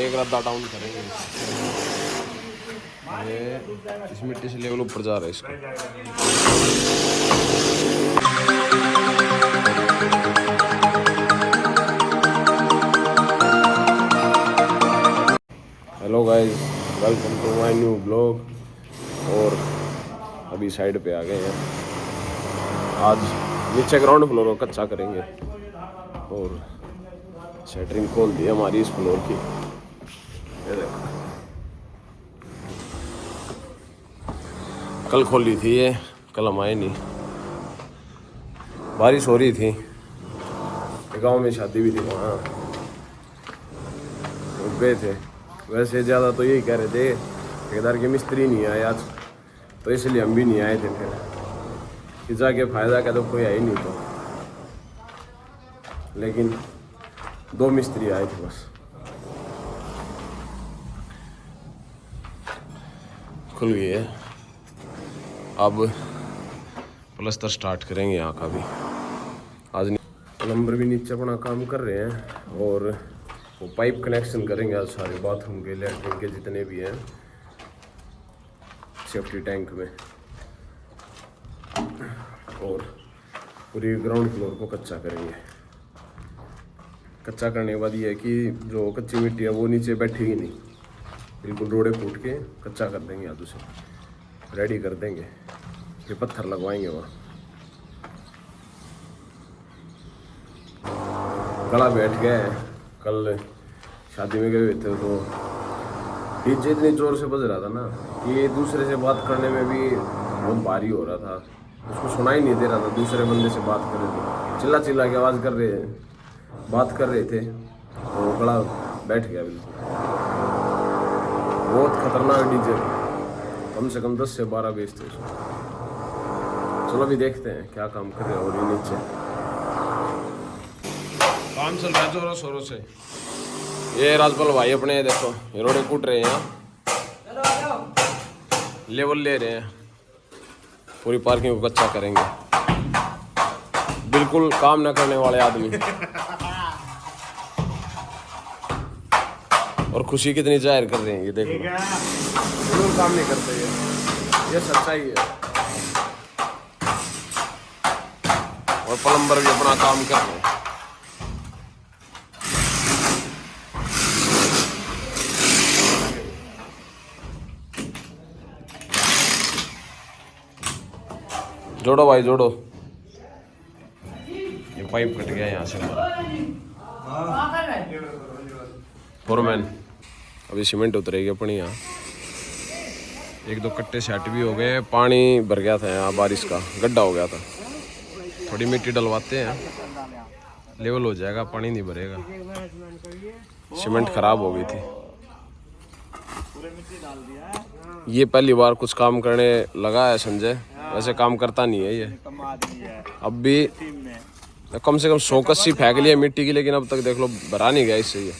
एक रद्दा डाउन करेंगे। ये इस मिट्टी से लेवल ऊपर जा रहा है इसका। Hello guys, welcome to my new blog. और अभी साइड पे आ गए हैं। आज नीचे ग्राउंड फ्लोर को कच्चा करेंगे और शटरिंग खोल दी हमारी इस फ्लोर की। ये देखो, कल खोली थी ये, कल हम आए नहीं, बारिश हो रही थी। गांव में शादी भी थी, वहाँ गए थे। वैसे ज़्यादा तो यही कह रहे थे ठेकेदार के मिस्त्री नहीं आए आज, तो इसलिए हम भी नहीं आए थे। फिर कि जाके फ़ायदा क्या, तो कोई आया ही नहीं। तो लेकिन 2 मिस्त्री आए थे बस। खुल गई है, अब प्लस्तर स्टार्ट करेंगे यहाँ का भी। आज प्लम्बर भी नीचे अपना काम कर रहे हैं और वो पाइप कनेक्शन करेंगे आज सारे बाथरूम के, लैट्रिन के जितने भी हैं सेफ्टी टैंक में। और पूरी ग्राउंड फ्लोर को कच्चा करेंगे। कच्चा करने के बाद ये है कि जो कच्ची मिट्टी है वो नीचे बैठेगी नहीं, बिल्कुल रोड़े फूट के कच्चा कर देंगे। आज उसे रेडी कर देंगे, फिर पत्थर लगवाएंगे वहाँ। गला बैठ गया है। कल शादी में गए हुए थे तो डीजे इतनी जोर से बज रहा था ना कि दूसरे से बात करने में भी बहुत भारी हो रहा था। उसको सुनाई नहीं दे रहा था, दूसरे बंदे से बात कर रहे थे, चिल्ला चिल्ला के आवाज़ कर रहे बात कर रहे थे, तो गला बैठ गया बिल्कुल। बहुत खतरनाक डीजे, कम से कम 10 से 12 बेच थे उसको। चलो अभी देखते हैं क्या काम कर रहे हैं। और ये नीचे काम चल रहा है जोरों शोरों से। ये राजपाल भाई अपने देखो ये रोडे कूट रहे हैं, लेवल ले रहे हैं, पूरी पार्किंग को कच्चा करेंगे। बिल्कुल काम न करने वाले आदमी। और खुशी कितनी जाहिर कर रहे हैं ये देखो। बिल्कुल काम नहीं करते ये सच्चाई है। और प्लम्बर भी अपना काम कर रहे हैं। जोड़ो भाई जोड़ो। ये पाइप कट गया यहाँ से फोरमैन। अभी सीमेंट उतरेगी अपनी यहाँ। 1-2 कट्टे सेट भी हो गए। पानी भर गया था यहाँ, बारिश का गड्ढा हो गया था। थोड़ी मिट्टी डलवाते हैं, लेवल हो जाएगा, पानी नहीं भरेगा। सीमेंट खराब हो गई थी। ये पहली बार कुछ काम करने लगा है संजय, वैसे काम करता नहीं है ये। अब भी कम से कम 100 कस्सी फेंक लिया मिट्टी की, लेकिन अब तक देख लो भरा नहीं गया इससे। ये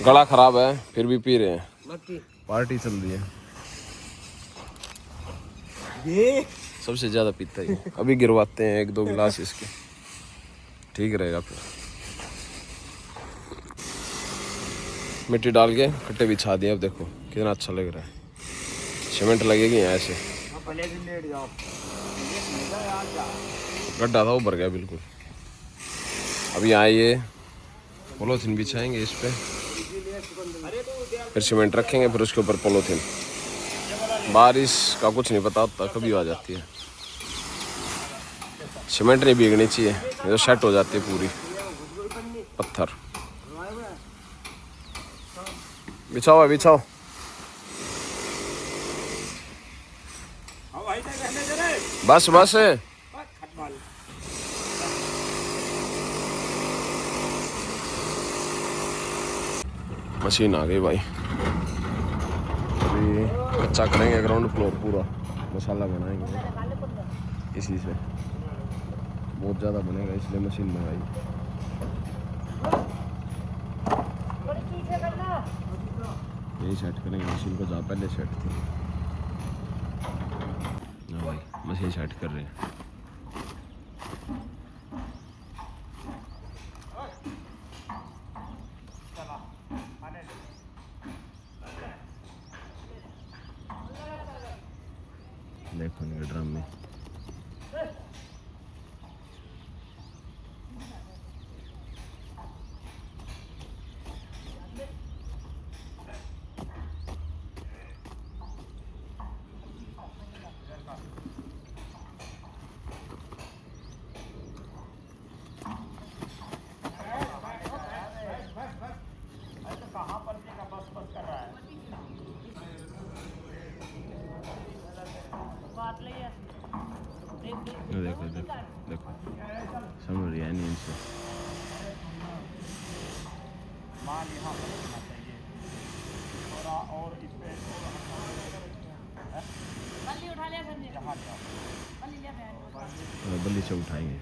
गला खराब है फिर भी पी रहे हैं। पार्टी चल रही है, ये सबसे ज्यादा पीता है। अभी गिरवाते हैं 1-2 गिलास इसके, ठीक रहेगा। फिर मिट्टी डाल के कट्टे बिछा दिए। अब देखो कितना अच्छा लग रहा है। सीमेंट लगेगी यहाँ से। गड्ढा था वो भर गया बिल्कुल। अब यहाँ ये पॉलीथीन बिछाएंगे इस पे, फिर सीमेंट रखेंगे, फिर उसके ऊपर पॉलीथीन। बारिश का कुछ नहीं पता होता, कभी आ जाती है। सीमेंट नहीं भीगनी चाहिए, ये तो सेट हो जाती है पूरी। पत्थर बिछाओ बिछाओ। बस बस मशीन आ गई भाई। अभी कच्चा करेंगे ग्राउंड फ्लोर पूरा, मसाला बनाएंगे इसी से। बहुत ज़्यादा बनेगा इसलिए मशीन मंगाई। यही सेट करेंगे मशीन को, जहाँ पहले सेट थी। हाँ भाई मशीन सेट कर रहे हैं। देखो इनके ड्रम में देखो देखो देखो समझ रही है नहीं इनसे माल यहाँ पर रखना चाहिए थोड़ा और इस पे बल्ली उठा लिया सर यहाँ लिया बल्ली लिया बल्ली से उठाएंगे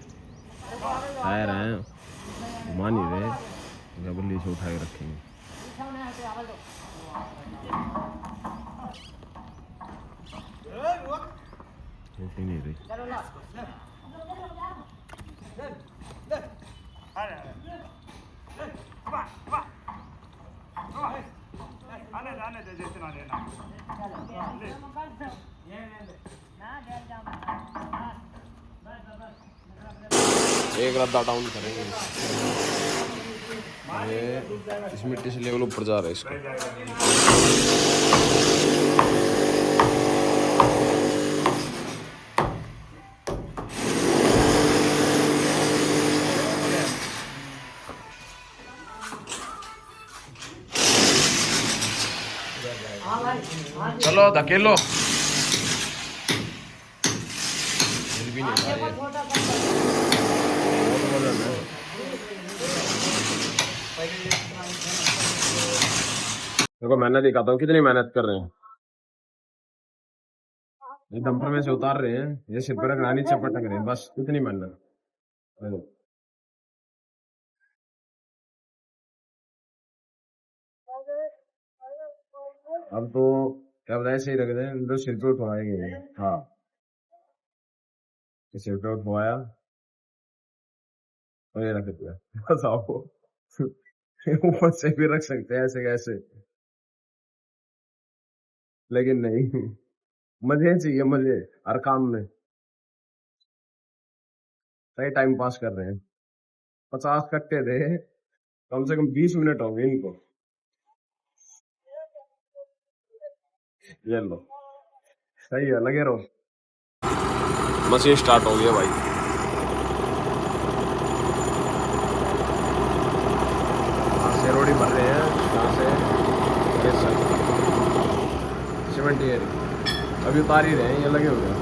टायर हैं घुमा नहीं रहे बल्ली से उठा के रखेंगे ऐसे नहीं रही आने दे जैसे ना लेना एक रद्दा डाउन करेंगे ये इस मिट्टी से लेवल ऊपर जा रहा है इसका चलो धकेलो भी नहीं देखो मेहनत दिखाता हूँ कितनी मेहनत कर रहे हैं ये डंपर में से उतार रहे हैं ये सिर पर रखना नीचे पटक रहे हैं बस कितनी मेहनत अब तो क्या बताए ऐसे ही रख दें तो सिर पे उठवाएंगे हाँ सिर पे उठवाया और ये रख दिया बताओ ऊपर से भी रख सकते हैं ऐसे कैसे लेकिन नहीं मजे चाहिए मजे हर काम में सही टाइम पास कर रहे हैं 50 कट्टे थे कम से कम 20 मिनट हो गए इनको ये लो सही है लगे रहो मशीन स्टार्ट हो गई भाई यहाँ से रोड़ी भर रहे हैं यहाँ से सीमेंट ये अभी उतार ही रहे हैं ये लगे हुए हैं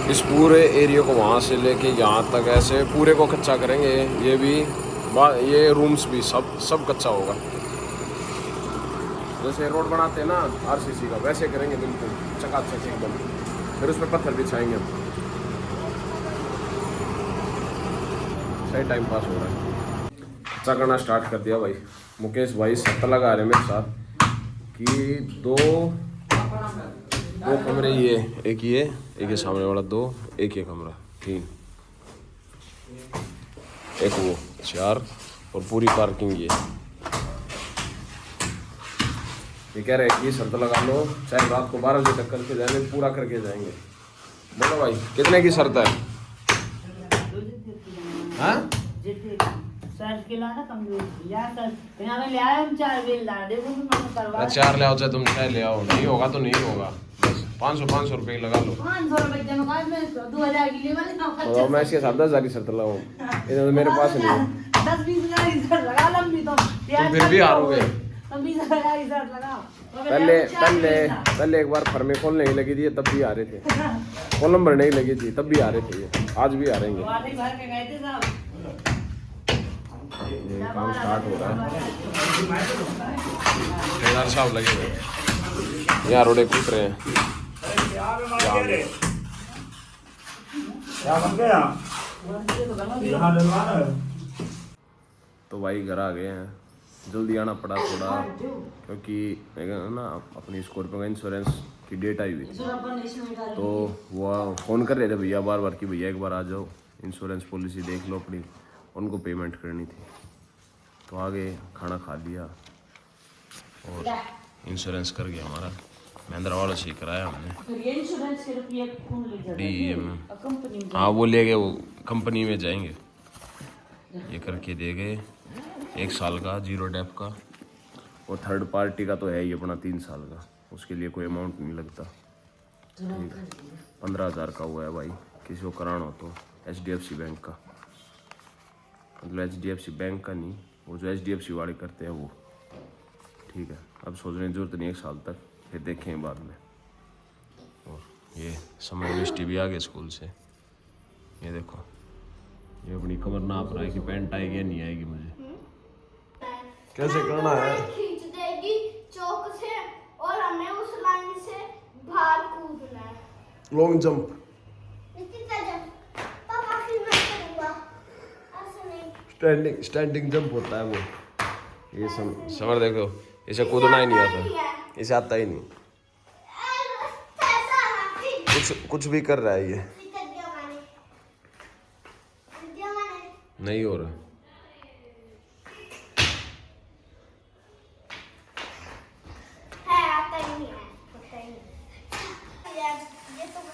इस पूरे एरिया को वहाँ से लेके यहाँ तक ऐसे पूरे को कच्चा करेंगे ये भी ये रूम्स भी सब कच्चा होगा जैसे रोड बनाते हैं ना आरसीसी का वैसे करेंगे बिल्कुल चकाचक एकदम फिर उस पर पत्थर बिछाएंगे सही टाइम पास हो रहा है कच्चा करना स्टार्ट कर दिया भाई मुकेश भाई शर्त लगा रहे मेरे साथ कि दो कमरे ये एक ये सामने वाला 2 एक ये कमरा 3 एक वो 4 और पूरी पार्किंग ये कह रहे हैं कि शर्त लगा लो चाहे रात को 12 बजे तक करके जाएंगे पूरा करके जाएंगे बोलो भाई कितने की शर्त है हाँ? चार ले आओ चाहे तुम 6 ले आओ नहीं होगा तो नहीं होगा बस 500 रुपये लगा लो 500 रुपये तो मैं इसके साथ 10,000 की शर्त लगाऊं इधर तो मेरे पास नहीं है 10-20 की शर्त लगा लंबी तो फिर भी हारोगे पहले एक बार फर्मे खोलने ही लगी थी तब भी आ रहे थे कॉलम भरने ही लगी थी तब भी आ रहे थे ये आज भी आ रहेंगे ये काम स्टार्ट हो रहा है ठेकेदार साहब लगे हुए यहाँ रोडे कूट रहे हैं तो भाई घर आ गए हैं जल्दी आना पड़ा थोड़ा क्योंकि ना अपनी स्कॉर्पियो का इंश्योरेंस की डेट आई हुई थी तो वो फ़ोन कर रहे थे भैया बार बार कि भैया एक बार आ जाओ इंश्योरेंस पॉलिसी देख लो अपनी उनको पेमेंट करनी थी तो आगे खाना खा लिया और इंश्योरेंस कर गया हमारा, महिंद्रा वालों से ही कराया हमने। फिर ये इंश्योरेंस के रुपये कौन ले जाएगा? DEM कंपनी में हाँ वो ले गए, वो कंपनी में जाएंगे। ये करके दे गए 1 साल का 0 डेप का, और थर्ड पार्टी का तो है ही अपना 3 साल का, उसके लिए कोई अमाउंट नहीं लगता। ठीक है, 15,000 का हुआ है भाई, किसी को कराना हो तो। HDFC बैंक का, मतलब HDFC बैंक का नहीं, वो जो HDFC वाले करते हैं वो। ठीक है, अब सोचने की जरूरत नहीं 1 साल तक, फिर देखेंगे बाद में। और ये समर मिस्टी भी आ गए स्कूल से। ये देखो, ये अपनी कमर नाप रहा है कि पैंट आएगी या नहीं आएगी मुझे। कैसे करना है? खींच देगी चौक से और हमें उस लाइन से बाहर कूदना है। Long jump. इतनी तेज पापा फिर मैं करूंगा, ऐसे नहीं। स्टैंडिंग जंप होता है वो। ये समर देखो, इसे कूदना ही नहीं आता, इसे आता ही नहीं। कुछ भी कर रहा है ये, नहीं हो रहा।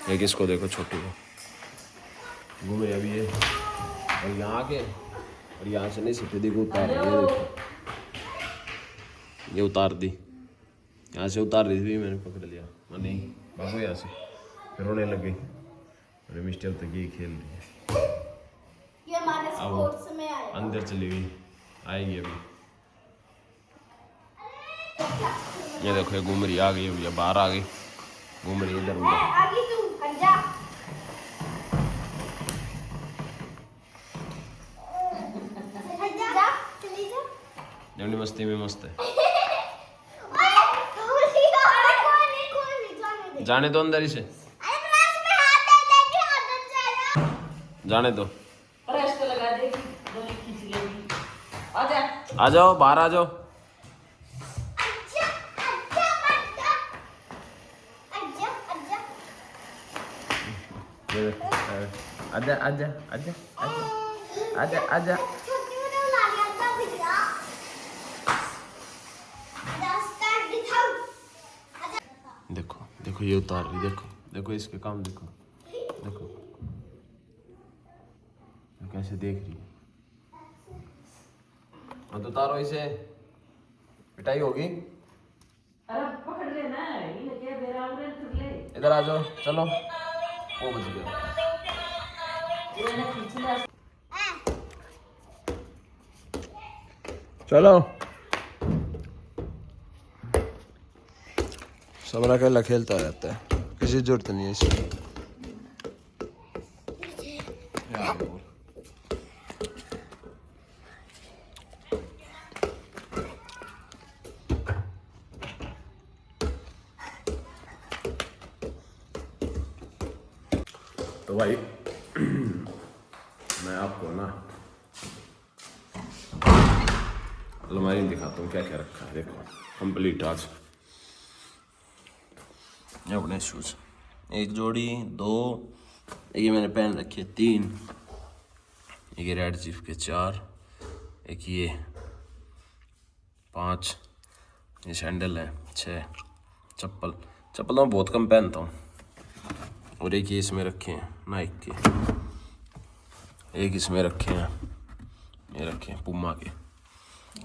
ये किसको देखो, छोटू को घूमे अभी ये, और यहाँ आके, और यहाँ से नहीं सीधे देखो उतार, ये देखो ये उतार दी, यहाँ से उतार रही थी, मैंने पकड़ लिया, मैं नहीं भागो यहाँ से, फिर रोने लग गई। अरे मिस्टर तक ये खेल रही है, ये हमारे स्पोर्ट्स में आया। अंदर चली गई, आएगी अभी। ये देखो ये घूम रही, आ गई अभी, बाहर आ गई, घूम रही इधर उधर। आगे तू हट जा। हट जा, चली जा। जमनी मस्ती में मस्त है। जाने दो अंदर इसे, जाने दो। प्रेस तो लगा देगी, गोली खींच लेगी। आजा, आ जाओ, बाहर आ जाओ। आजा आजा आजा आजा आजा आजा। देखो देखो ये उतार रही, देखो देखो इसके काम, देखो देखो कैसे देख रही है। मत उतारो इसे, पिटाई होगी। अरे पकड़ लेना, ये क्या बेरा उड़े फिर ले। इधर आ जाओ, चलो, वो बच गया। ये ना खींच ले। चलो, समरा अकेला खेलता रहता है, किसी जरूरत नहीं है इसकी। तो भाई मैं आपको ना अलमारी में दिखाता हूँ क्या क्या रखा है। देखो कंप्लीट आज ये अपने शूज, 1 जोड़ी 2, ये मैंने पहन रखी है 3, ये रेड चीफ के 4, एक ये 5, ये सैंडल है 6, चप्पल तो मैं बहुत कम पहनता हूँ, और एक ये इसमें रखे हैं नाइक के, एक इसमें रखे हैं, ये रखे हैं पुमा के,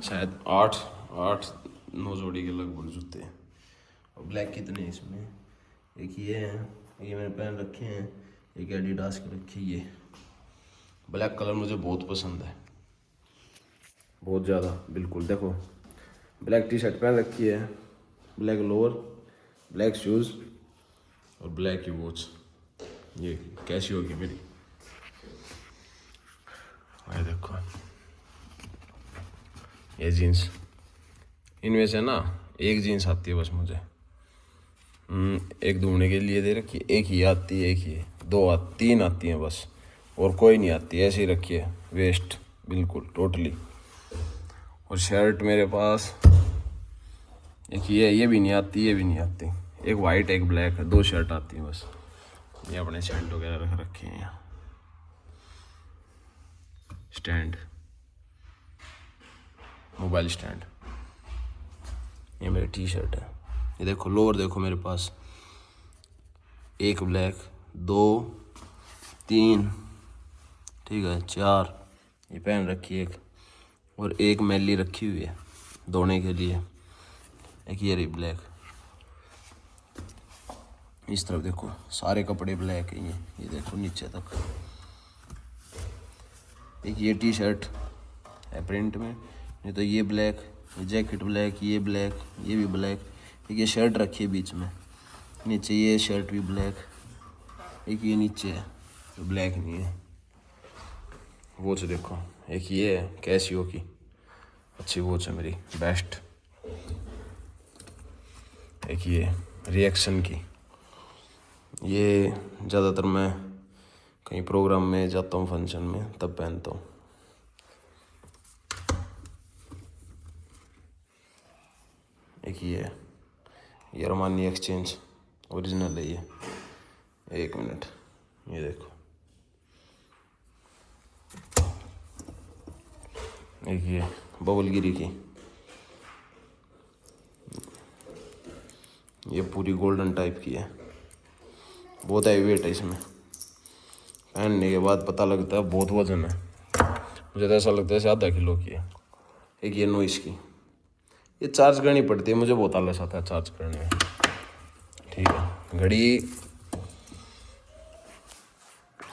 शायद 8-9 जोड़ी के लगभग जूते हैं। और ब्लैक कितने हैं इसमें, एक ये है, ये मैंने पहन रखे हैं, एक एडिडास के रखे। ये ब्लैक कलर मुझे बहुत पसंद है, बहुत ज़्यादा, बिल्कुल। देखो ब्लैक टी शर्ट पहन रखी है, ब्लैक लोअर, ब्लैक शूज़ और ब्लैक की वॉच। ये कैसी होगी मेरी, ये देखो ये जीन्स, इनमें से ना एक जीन्स आती है बस मुझे, एक धोने के लिए दे रखी, एक ही आती है, एक ही 3 आती हैं बस, और कोई नहीं आती, ऐसे ही रखी है, वेस्ट बिल्कुल टोटली। और शर्ट मेरे पास एक ये भी नहीं आती, ये भी नहीं आती, एक वाइट एक ब्लैक है, 2 शर्ट आती हैं बस। ये अपने शर्ट वगैरह रख रखे हैं यहाँ, स्टैंड, मोबाइल स्टैंड, ये मेरी टी शर्ट है। ये देखो लोअर देखो मेरे पास, एक ब्लैक, 2 3 ठीक है 4 ये पहन रखी है एक, और एक मैली रखी हुई है धोने के लिए, एक ये रही ब्लैक। इस तरफ देखो सारे कपड़े ब्लैक हैं ये देखो नीचे तक। एक ये टी शर्ट है प्रिंट में, नहीं तो ये ब्लैक, ये जैकेट ब्लैक, ये ब्लैक, ये भी ब्लैक। एक ये शर्ट रखी है बीच में, नीचे ये शर्ट भी ब्लैक। एक ये नीचे है जो ब्लैक नहीं है, वॉच देखो। एक ये है कैसियो की अच्छी वॉच है मेरी बेस्ट। एक ये रिएक्शन की, ये ज़्यादातर मैं कहीं प्रोग्राम में जाता हूँ फंक्शन में तब पहनता हूँ। एक ये अरमानी एक्सचेंज ओरिजिनल है ये, 1 मिनट ये देखो। एक ये बबलगिरी की, ये पूरी गोल्डन टाइप की है, बहुत हैवी वेट है इसमें, पहनने के बाद पता लगता है बहुत वजन है, मुझे तो ऐसा लगता है जैसे आधा किलो की है। एक ये नॉइस की, ये चार्ज करनी पड़ती है, मुझे बहुत आलस आता है चार्ज करने में। ठीक है,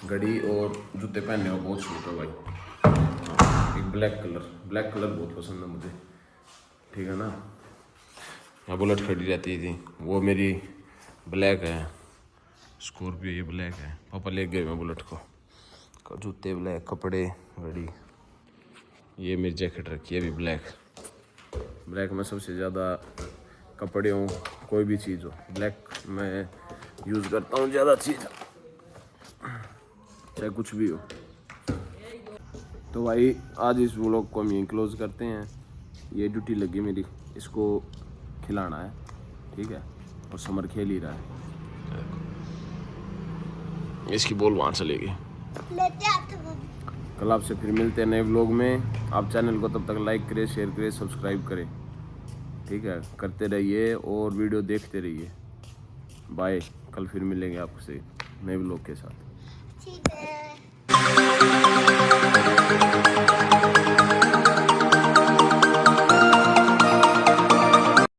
घड़ी और जूते पहनने का बहुत शौक है भाई। एक ब्लैक कलर बहुत पसंद है मुझे, ठीक है ना। यहाँ बुलेट खड़ी रहती थी, वो मेरी ब्लैक है, स्कॉर्पियो ये ब्लैक है, पापा ले गए मैं बुलेट को। जूते ब्लैक, कपड़े, घड़ी, ये मेरी जैकेट रखी है अभी ब्लैक में सबसे ज़्यादा कपड़े हो कोई भी चीज़ हो ब्लैक मैं यूज़ करता हूँ ज़्यादा चीज़, चाहे कुछ भी हो। तो भाई आज इस व्लॉग को हम यहीं क्लोज़ करते हैं। ये ड्यूटी लगी मेरी, इसको खिलाना है, ठीक है, और समर खेल ही रहा है, इसकी बॉल वहाँ चलेगी। कल आपसे फिर मिलते हैं नए व्लॉग में। आप चैनल को तब तक लाइक करें, शेयर करें, सब्सक्राइब करें, ठीक है, करते रहिए और वीडियो देखते रहिए। बाय, कल फिर मिलेंगे आपसे नए व्लॉग के साथ। ठीक है।